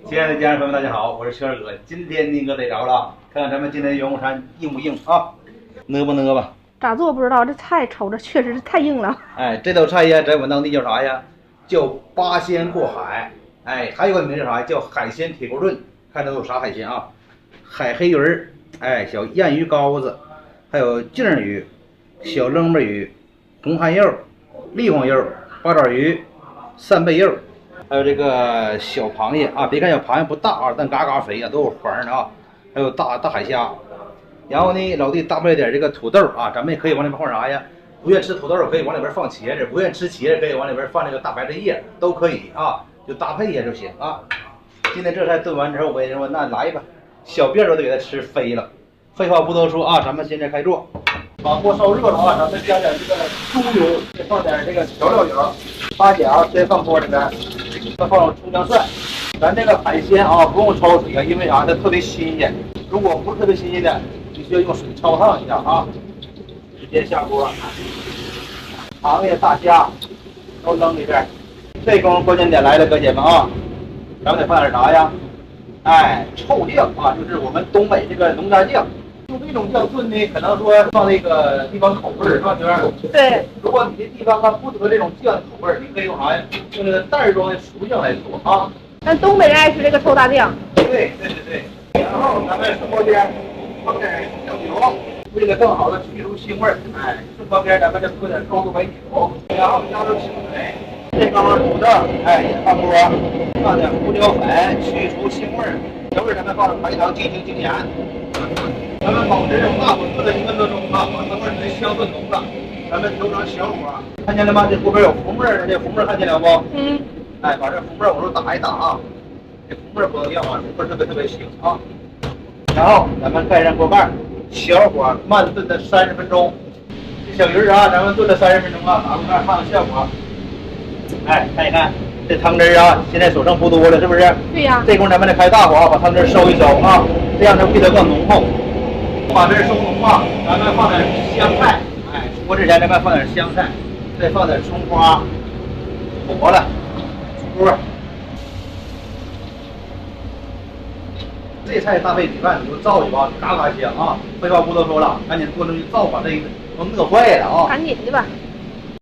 亲爱的家人朋友们，大家好，我是圈哥。今天宁哥得着了啊，看看咱们今天的员工餐硬不硬啊？呢不呢吧？咋做不知道，这菜瞅着确实是太硬了。哎，这道菜呀，在我们当地叫啥呀？叫八仙过海。哎，还有个名叫啥？叫海鲜铁锅炖。看这都有啥海鲜啊？海黑鱼儿，哎，小燕鱼膏子，还有净鱼、小扔巴鱼、红蚶肉、栗黄肉、八爪鱼、扇贝肉。还有这个小螃蟹啊，别看小螃蟹不大啊，但嘎嘎肥啊，都有黄的啊。还有大海虾，然后呢，老弟搭配点这个土豆啊，咱们也可以往里面放啥呀？不愿吃土豆可以往里边放茄子，不愿吃茄子可以往里边放这个大白菜叶，都可以啊，就搭配一下就行啊。今天这菜炖完之后，我跟你说，那来吧，小辫都得给它吃飞了。废话不多说啊，咱们现在开做。把锅烧热了啊，咱们加点这个猪油，再放点这个调料油，八角先放锅里边。再放葱姜蒜，咱这个海鲜啊不用焯水啊，因为啥？它特别新鲜。如果不是特别新鲜的，你需要用水焯烫一下啊。直接下锅，螃蟹、大虾都扔里边。这功夫关键点来了，哥姐们啊，咱们得放点啥呀？哎，臭酱啊，就是我们东北这个农家酱。用这种酱炖呢，可能说放那个地方口味儿，是吧，娟儿？对。如果你这地方它不得这种酱的口味儿，你可以用啥呀？用这个袋装的熟酱来做啊。咱东北人爱吃这个臭大酱。对。然后咱们顺锅边放点酱油，为了更好的去除腥味儿，哎，顺锅边咱们再搁点高度白酒，然后加入清水。这刚好土豆，哎，也放锅，放点胡椒粉去除腥味儿。调味咱们放点白糖、鸡精、精盐。咱们保持这种大火炖了1分多钟啊，把它味儿香炖浓了。咱们调成小火，看见了吗？这锅边有浮沫儿，这浮沫儿看见了不？嗯。哎，把这浮沫儿往上打一打啊，这浮沫儿不能要啊，浮沫儿特别腥啊。然后咱们盖上锅盖，小火慢炖的30分钟。这小鱼儿啊，咱们炖了30分钟啊，打锅盖看看效果。哎，看一看这汤汁啊，现在所剩不多了，是不是？对呀。这功夫咱们得开大火啊，把汤汁收一收啊，这样它味道更浓厚。把这收浓啊，咱们放点香菜，哎，出锅之前咱们放点香菜，再放点葱花，火了，出锅。这菜搭配米饭，你就造一吧，嘎嘎香啊！废话不多说了，赶紧做成造，把这个都饿坏了啊！赶紧的吧。